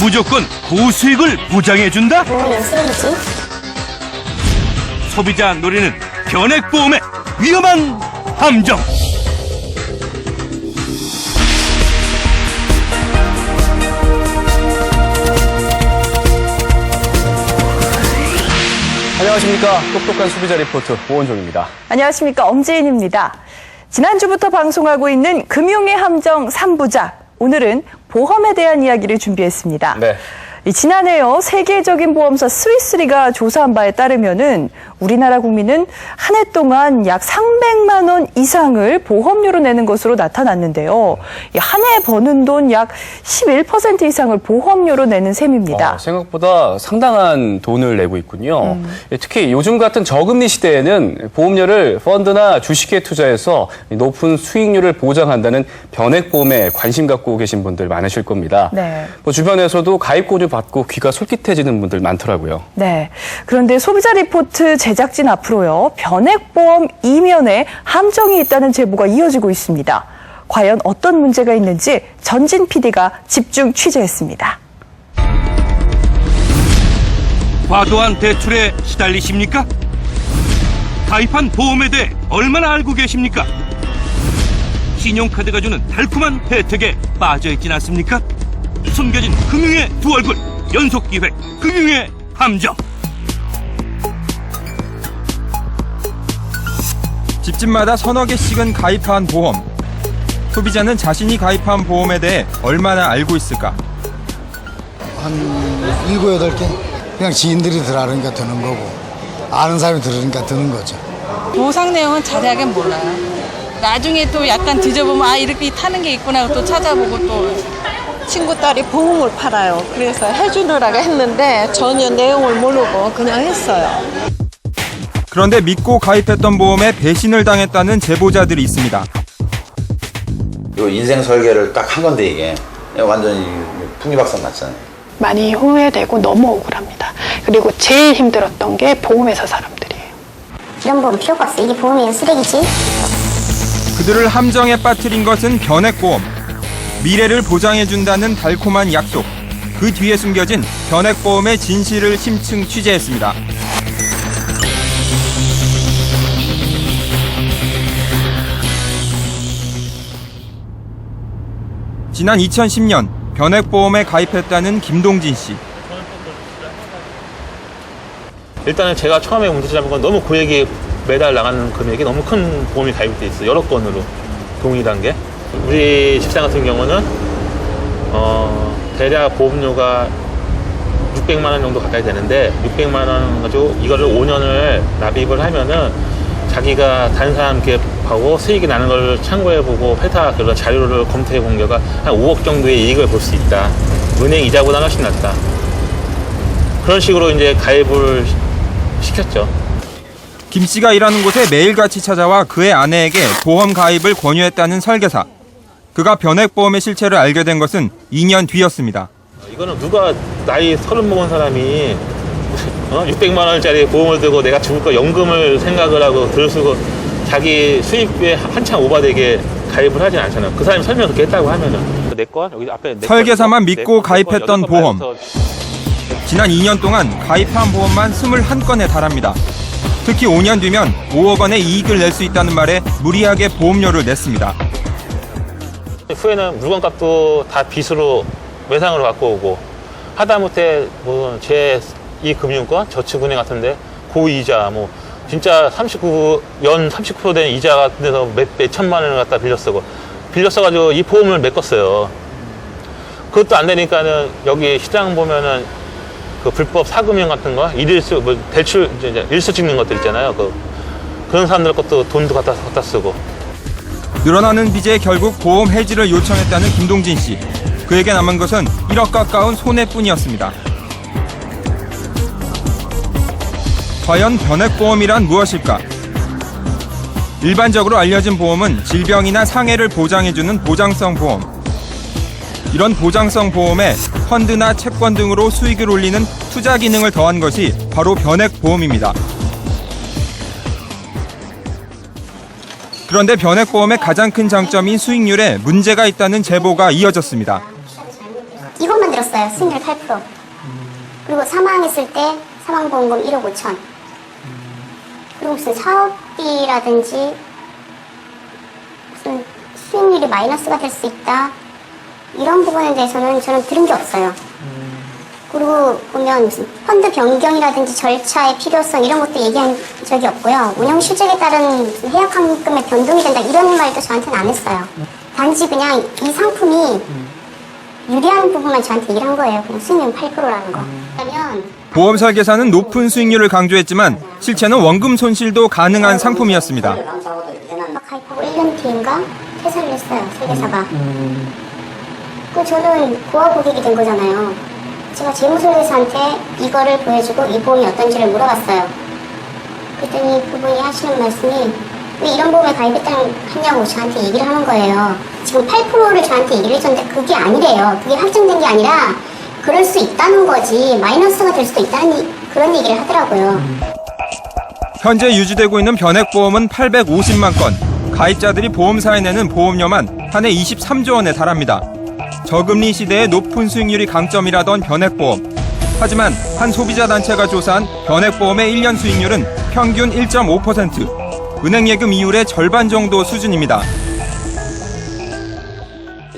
무조건 고수익을 보장해준다? 보험은 쓰레기지. 소비자 노리는 변액보험의 위험한 함정. 안녕하십니까. 똑똑한 소비자 리포트 오원종입니다. 안녕하십니까. 엄지인입니다. 지난주부터 방송하고 있는 금융의 함정 3부작. 오늘은 보험에 대한 이야기를 준비했습니다. 네. 지난해요. 세계적인 보험사 스위스리가 조사한 바에 따르면은 우리나라 국민은 한 해 동안 약 300만 원 이상을 보험료로 내는 것으로 나타났는데요. 한 해 버는 돈 약 11% 이상을 보험료로 내는 셈입니다. 생각보다 상당한 돈을 내고 있군요. 특히 요즘 같은 저금리 시대에는 보험료를 펀드나 주식에 투자해서 높은 수익률을 보장한다는 변액보험에 관심 갖고 계신 분들 많으실 겁니다. 네. 주변에서도 가입 권유 받고 귀가 솔깃해지는 분들 많더라고요. 네. 그런데 소비자 리포트 제작진 앞으로요. 변액보험 이면에 함정이 있다는 제보가 이어지고 있습니다. 과연 어떤 문제가 있는지 전진 PD가 집중 취재했습니다. 과도한 대출에 시달리십니까? 가입한 보험에 대해 얼마나 알고 계십니까? 신용카드가 주는 달콤한 혜택에 빠져있진 않습니까? 숨겨진 금융의 두 얼굴, 연속기획 금융의 함정. 집집마다 서너 개씩은 가입한 보험. 소비자는 자신이 가입한 보험에 대해 얼마나 알고 있을까? 한 7, 8개? 그냥 지인들이 들어가니까 드는 거고 아는 사람이 들으니까 드는 거죠. 보상 내용은 자세하게 몰라요. 나중에 또 약간 뒤져보면 아 이렇게 타는 게 있구나 또 찾아보고 또 친구 딸이 보험을 팔아요. 그래서 해주느라고 했는데 전혀 내용을 모르고 그냥 했어요. 그런데 믿고 가입했던 보험에 배신을 당했다는 제보자들이 있습니다. 요 인생 설계를 딱 한 건데 이게 완전히 풍리박산 났잖아요. 많이 후회되고 너무 억울합니다. 그리고 제일 힘들었던 게 보험회사 사람들이에요. 이런 보험 필요가 없어. 이게 보험이면 쓰레기지. 그들을 함정에 빠뜨린 것은 변액보험. 미래를 보장해준다는 달콤한 약속. 그 뒤에 숨겨진 변액보험의 진실을 심층 취재했습니다. 지난 2010년 변액보험에 가입했다는 김동진 씨. 일단은 제가 처음에 문제 잡은 건 너무 고액이 매달 나가는 금액이 너무 큰 보험이 가입돼 있어요. 여러 건으로 동일한 게. 우리 집사 같은 경우는 대략 보험료가 600만 원 정도 가까이 되는데 600만 원 가지고 이거를 5년을 납입을 하면은 자기가 다른 사람 기업하고 수익이 나는 걸 참고해보고 회사 그런 자료를 검토해본 결과 한 5억 정도의 이익을 볼 수 있다. 은행 이자보다는 훨씬 낫다. 그런 식으로 이제 가입을 시켰죠. 김 씨가 일하는 곳에 매일같이 찾아와 그의 아내에게 보험 가입을 권유했다는 설계사. 그가 변액보험의 실체를 알게 된 것은 2년 뒤였습니다. 이거는 누가 나이 30 먹은 사람이 600만 원짜리 보험을 들고 내가 죽을 거 연금을 생각을 하고 들쓰고 자기 수입에 한창 오바되게 가입을 하진 않잖아요. 그 사람이 설명 그렇게 했다고 하면은 내 건 여기 앞에 설계사만 믿고 가입했던 보험. 지난 2년 동안 가입한 보험만 21건에 달합니다. 특히 5년 뒤면 5억 원의 이익을 낼 수 있다는 말에 무리하게 보험료를 냈습니다. 후에는 물건값도 다 빚으로 외상으로 갖고 오고 하다못해 뭐 이 금융권 저축은행 같은데 고이자 뭐 진짜 연 39% 된 이자 같은 데서 몇 천만 원을 갖다 빌렸어가지고 이 보험을 메꿨어요. 그것도 안 되니까는 여기 시장 보면은 그 불법 사금융 같은 거 일일수 뭐 대출 이제 일수 찍는 것들 있잖아요. 그런 사람들 것도 돈도 갖다 쓰고. 늘어나는 빚에 결국 보험 해지를 요청했다는 김동진 씨. 그에게 남은 것은 1억 가까운 손해뿐이었습니다. 과연 변액보험이란 무엇일까? 일반적으로 알려진 보험은 질병이나 상해를 보장해주는 보장성 보험. 이런 보장성 보험에 펀드나 채권 등으로 수익을 올리는 투자 기능을 더한 것이 바로 변액보험입니다. 그런데 변액보험의 가장 큰 장점인 수익률에 문제가 있다는 제보가 이어졌습니다. 이것만 들어 들었어요. 수익률 8%. 그리고 사망했을 때 사망보험금 1억 5천. 그리고 무슨 사업비라든지 무슨 수익률이 마이너스가 될 수 있다. 이런 부분에 대해서는 저는 들은 게 없어요. 그리고 보면 무슨 펀드 변경이라든지 절차의 필요성 이런 것도 얘기한 적이 없고요. 운영 실적에 따른 무슨 해약 환급금의 변동이 된다 이런 말도 저한테는 안 했어요. 단지 그냥 이 상품이 유리한 부분만 저한테 얘기를 한 거예요. 그냥 수익률 8%라는 거. 그러면 보험 설계사는 높은 수익률을 강조했지만 실제는 원금 손실도 가능한 상품이었습니다. 가입하고 1년 뒤인가 퇴사를 했어요. 설계사가. 그 저는 고아 고객이 된 거잖아요. 제가 재무설계사한테 이거를 보여주고 이 보험이 어떤지를 물어봤어요. 그랬더니 그분이 하시는 말씀이 왜 이런 보험에 가입했냐고 저한테 얘기를 하는 거예요. 지금 8%를 저한테 얘기를 해줬는데 그게 아니래요. 그게 확정된 게 아니라 그럴 수 있다는 거지 마이너스가 될 수도 있다는 그런 얘기를 하더라고요. 현재 유지되고 있는 변액보험은 850만 건, 가입자들이 보험사에 내는 보험료만 한 해 23조 원에 달합니다. 저금리 시대의 높은 수익률이 강점이라던 변액보험. 하지만 한 소비자 단체가 조사한 변액보험의 1년 수익률은 평균 1.5%, 은행 예금 이율의 절반 정도 수준입니다.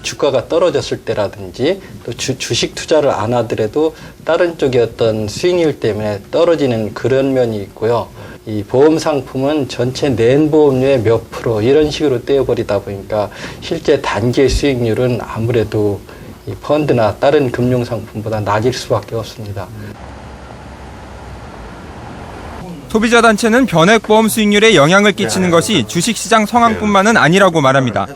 주가가 떨어졌을 때라든지 또 주식 투자를 안 하더라도 다른 쪽의 어떤 수익률 때문에 떨어지는 그런 면이 있고요. 이 보험 상품은 전체 낸 보험료의 몇 프로 이런 식으로 떼어버리다 보니까 실제 단기 수익률은 아무래도 이 펀드나 다른 금융 상품보다 낮을 수밖에 없습니다. 소비자 단체는 변액보험 수익률에 영향을 끼치는 것이 주식시장 성황뿐만은 아니라고 말합니다.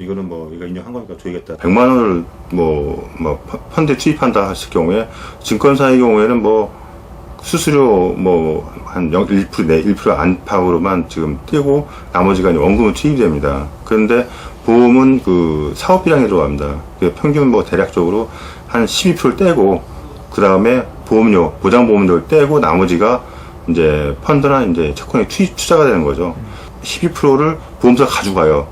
이거는 이거 인정한 거니까 줘야겠다. 100만 원을 펀드에 투입한다 했을 경우에 증권사의 경우에는 수수료 한 1% 안팎으로만 지금 떼고 나머지가 원금으로 투입이 됩니다. 그런데 보험은 그 사업비량이 들어갑니다. 평균 대략적으로 한 12%를 떼고 그 다음에 보험료, 보장보험료를 떼고 나머지가 이제 펀드나 이제 채권에 투자가 되는 거죠. 12%를 보험사가 가져가요.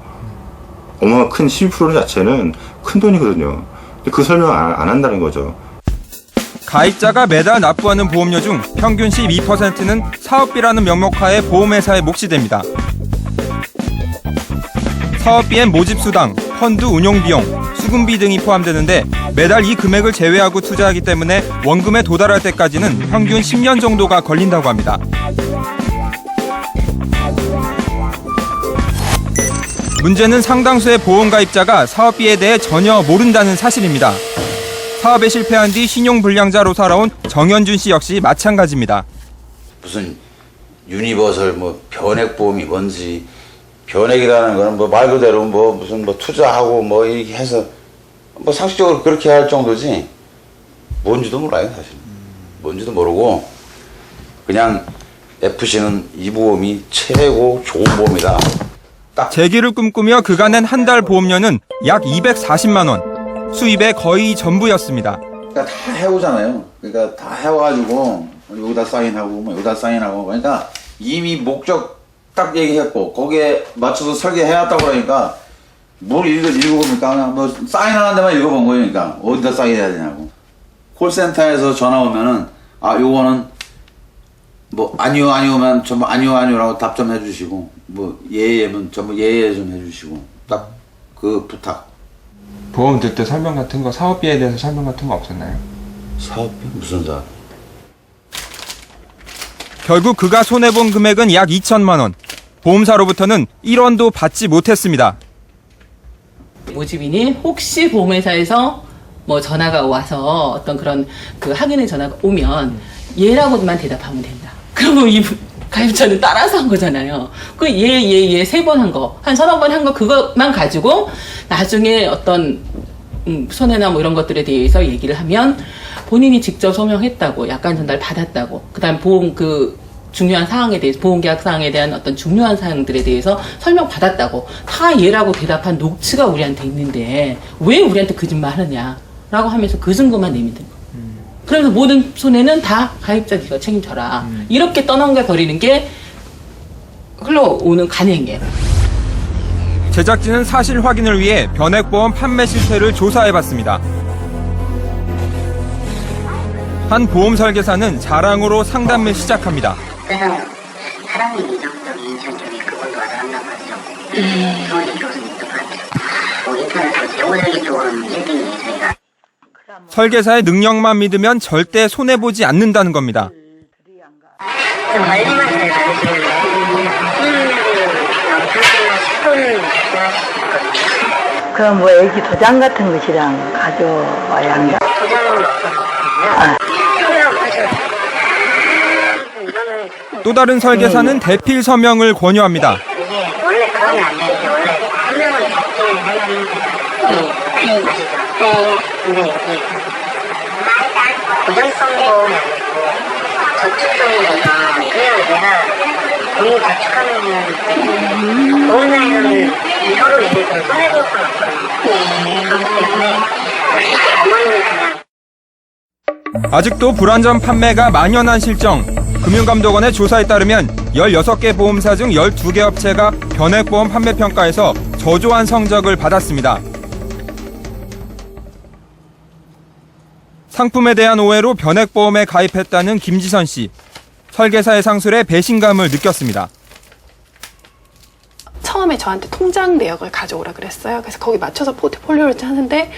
어마어마한 큰 12% 자체는 큰 돈이거든요. 그 설명 안 한다는 거죠. 가입자가 매달 납부하는 보험료 중 평균 12%는 사업비라는 명목하에 보험회사에 몫이 됩니다. 사업비엔 모집수당, 펀드 운용비용, 수금비 등이 포함되는데 매달 이 금액을 제외하고 투자하기 때문에 원금에 도달할 때까지는 평균 10년 정도가 걸린다고 합니다. 문제는 상당수의 보험가입자가 사업비에 대해 전혀 모른다는 사실입니다. 사업에 실패한 뒤 신용불량자로 살아온 정현준 씨 역시 마찬가지입니다. 무슨 유니버설 변액보험이 뭔지 변액이라는 거는 말 그대로 무슨 투자하고 이렇게 해서 상식적으로 그렇게 할 정도지 뭔지도 몰라요 사실. 뭔지도 모르고 그냥 FC는 이 보험이 최고 좋은 보험이다. 재기를 꿈꾸며 그가 낸 한 달 보험료는 약 240만 원. 수입의 거의 전부였습니다. 그러니까 다 해오잖아요. 그러니까 다 해와가지고 여기다 사인하고 여기다 사인하고 그러니까 이미 목적 딱 얘기했고 거기에 맞춰서 설계해왔다고 그러니까 뭘 읽어봅니까? 그냥 사인하는 데만 읽어본 거예요. 그러니까 어디다 사인해야 되냐고. 콜센터에서 전화 오면은 요거는 아니오면 전부 아니오라고 답점해 주시고 예예면 전부 예예 좀 해주시고 딱 그 부탁. 보험 들 때 설명 같은 거, 사업비에 대해서 설명 같은 거 없었나요? 사업비? 무슨 사업? 결국 그가 손해본 금액은 약 2천만 원. 보험사로부터는 1원도 받지 못했습니다. 모집인이 혹시 보험회사에서 전화가 와서 어떤 그런 그 확인의 전화가 오면 예라고만 대답하면 된다. 그러면 이 가입자는 따라서 한 거잖아요. 그 예 3번 한 거, 한 3번 한 거 그것만 가지고 나중에 어떤 손해나 이런 것들에 대해서 얘기를 하면 본인이 직접 소명했다고, 약관 전달 받았다고, 그다음 보험 중요한 사항에 대해서, 보험계약 사항에 대한 어떤 중요한 사항들에 대해서 설명 받았다고 다 예라고 대답한 녹취가 우리한테 있는데 왜 우리한테 거짓말 하느냐라고 하면서 그 증거만 내면 된 거예요. 그래서 모든 손해는 다 가입자 네가 책임져라. 이렇게 떠넘겨 버리는 게 흘러오는 간행이에요. 제작진은 사실 확인을 위해 변액보험 판매 실태를 조사해봤습니다. 한 보험 설계사는 자랑으로 상담을 시작합니다. 사람이 이정도 인천 쪽에 그분도 와서 한다고 하죠. 서울대 교수님도 그렇죠. 인터넷에서 영어 설계 쪽으로는 1등이에요, 저희가. 설계사의 능력만 믿으면 절대 손해보지 않는다는 겁니다. 관리만 잘 받으시면 그럼 뭐 애기 도장 같은 것이랑 가져와야 한다? 도장은 또 다른 설계사는 대필 서명을 권유합니다. 이게 원래 그러면 안 되는데 원래 서명을 대필을 하려면 근데 고정성도 저축성이니까 그냥 내가 돈이 저축하는 거는 보험사에서는 서로 이제 좀 손해볼 건 없거든요. 그렇기 때문에 어머님은 그냥 아직도 불안전 판매가 만연한 실정. 금융감독원의 조사에 따르면 16개 보험사 중 12개 업체가 변액보험 판매 평가에서 저조한 성적을 받았습니다. 상품에 대한 오해로 변액보험에 가입했다는 김지선 씨. 설계사의 상술에 배신감을 느꼈습니다. 처음에 저한테 통장 내역을 가져오라 그랬어요. 그래서 거기 맞춰서 포트폴리오를 짜는데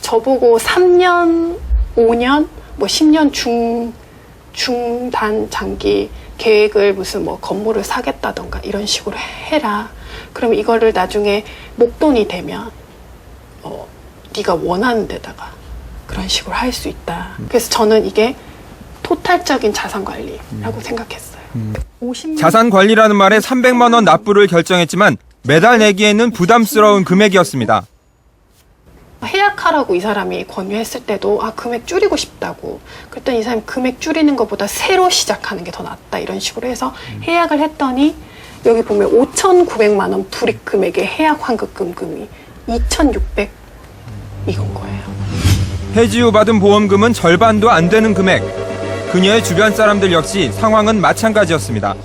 저보고 3년, 5년, 뭐 10년 중단 장기 계획을 무슨 뭐 건물을 사겠다던가 이런 식으로 해라. 그럼 이거를 나중에 목돈이 되면 네가 원하는 데다가 그런 식으로 할 수 있다. 그래서 저는 이게 토탈적인 자산 관리라고 생각했어요. 자산 관리라는 말에 300만 원 납부를 결정했지만 매달 내기에는 부담스러운 금액이었습니다. 해약하라고 이 사람이 권유했을 때도 금액 줄이고 싶다고. 그랬더니 이 사람이 금액 줄이는 것보다 새로 시작하는 게 더 낫다 이런 식으로 해서 해약을 했더니 여기 보면 5,900만 원 불이익 금액의 해약 환급금이 2,600 이건 거예요. 해지 후 받은 보험금은 절반도 안 되는 금액. 그녀의 주변 사람들 역시 상황은 마찬가지였습니다.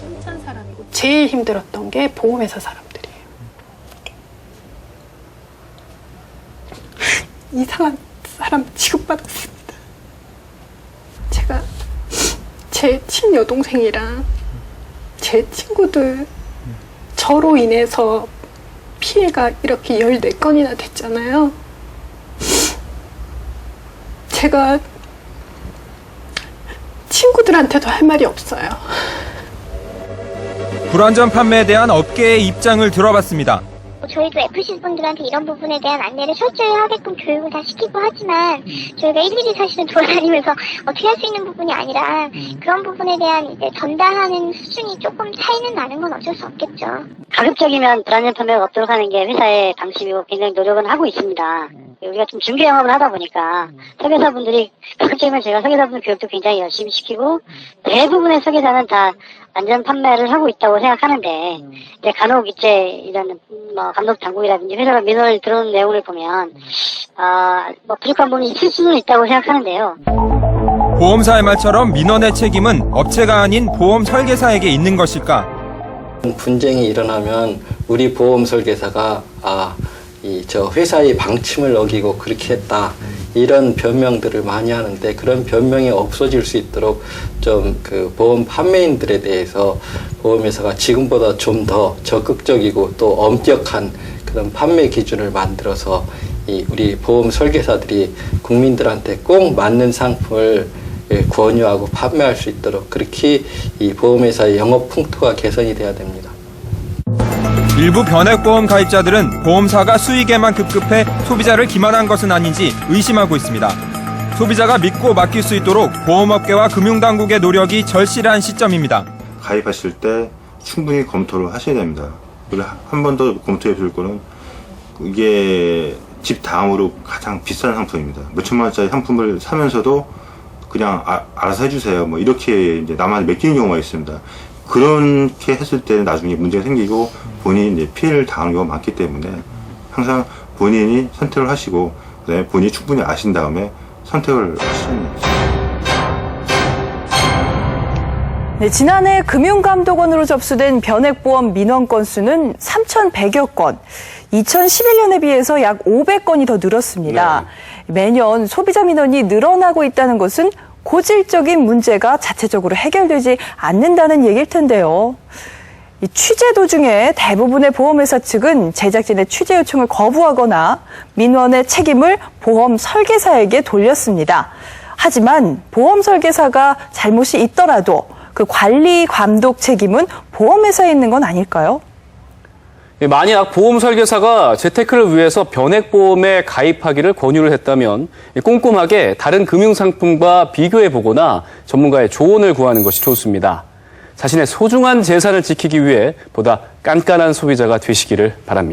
제일 힘들었던 게 보험회사 사람들이에요. 이상한 사람 취급받았습니다. 제가 제 친여동생이랑 제 친구들 저로 인해서 피해가 이렇게 14건이나 됐잖아요. 제가 친구들한테도 할 말이 없어요. 불안전 판매에 대한 업계의 입장을 들어봤습니다. 저희도 FC분들한테 이런 부분에 대한 안내를 철저히 하게끔 교육을 다 시키고 하지만 저희가 일일이 사실은 돌아다니면서 어떻게 할 수 있는 부분이 아니라 그런 부분에 대한 이제 전달하는 수준이 조금 차이는 나는 건 어쩔 수 없겠죠. 가급적이면 불안전 판매가 없도록 하는 게 회사의 방침이고 굉장히 노력은 하고 있습니다. 우리가 좀 중개 영업을 하다 보니까 설계사분들이 가급적이면 제가 설계사분들 교육도 굉장히 열심히 시키고 대부분의 설계사는 다 안전 판매를 하고 있다고 생각하는데 이제 간혹 이제 이런 뭐 감독 당국이라든지 회사가 민원을 들어오는 내용을 보면 뭐 부족한 부분이 있을 수는 있다고 생각하는데요. 보험사의 말처럼 민원의 책임은 업체가 아닌 보험 설계사에게 있는 것일까? 분쟁이 일어나면 우리 보험 설계사가 저 회사의 방침을 어기고 그렇게 했다 이런 변명들을 많이 하는데 그런 변명이 없어질 수 있도록 좀 그 보험 판매인들에 대해서 보험회사가 지금보다 좀 더 적극적이고 또 엄격한 그런 판매 기준을 만들어서 우리 보험 설계사들이 국민들한테 꼭 맞는 상품을 권유하고 판매할 수 있도록 그렇게 이 보험회사의 영업 풍토가 개선이 돼야 됩니다. 일부 변액보험 가입자들은 보험사가 수익에만 급급해 소비자를 기만한 것은 아닌지 의심하고 있습니다. 소비자가 믿고 맡길 수 있도록 보험업계와 금융당국의 노력이 절실한 시점입니다. 가입하실 때 충분히 검토를 하셔야 됩니다. 그리고 한 번 더 검토해 볼 거는 이게 집 다음으로 가장 비싼 상품입니다. 몇천만 원짜리 상품을 사면서도 그냥 알아서 해주세요. 뭐 이렇게 이제 남한테 맡기는 경우가 있습니다. 그렇게 했을 때는 나중에 문제가 생기고 본인이 이제 피해를 당하는 경우가 많기 때문에 항상 본인이 선택을 하시고 그다음에 본인이 충분히 아신 다음에 선택을 하시는 거죠. 네, 지난해 금융감독원으로 접수된 변액보험 민원 건수는 3,100여 건, 2011년에 비해서 약 500건이 더 늘었습니다. 매년 소비자 민원이 늘어나고 있다는 것은 고질적인 문제가 자체적으로 해결되지 않는다는 얘기일 텐데요. 이 취재 도중에 대부분의 보험회사 측은 제작진의 취재 요청을 거부하거나 민원의 책임을 보험 설계사에게 돌렸습니다. 하지만 보험 설계사가 잘못이 있더라도 그 관리 감독 책임은 보험회사에 있는 건 아닐까요? 만약 보험 설계사가 재테크를 위해서 변액보험에 가입하기를 권유를 했다면 꼼꼼하게 다른 금융상품과 비교해보거나 전문가의 조언을 구하는 것이 좋습니다. 자신의 소중한 재산을 지키기 위해 보다 깐깐한 소비자가 되시기를 바랍니다.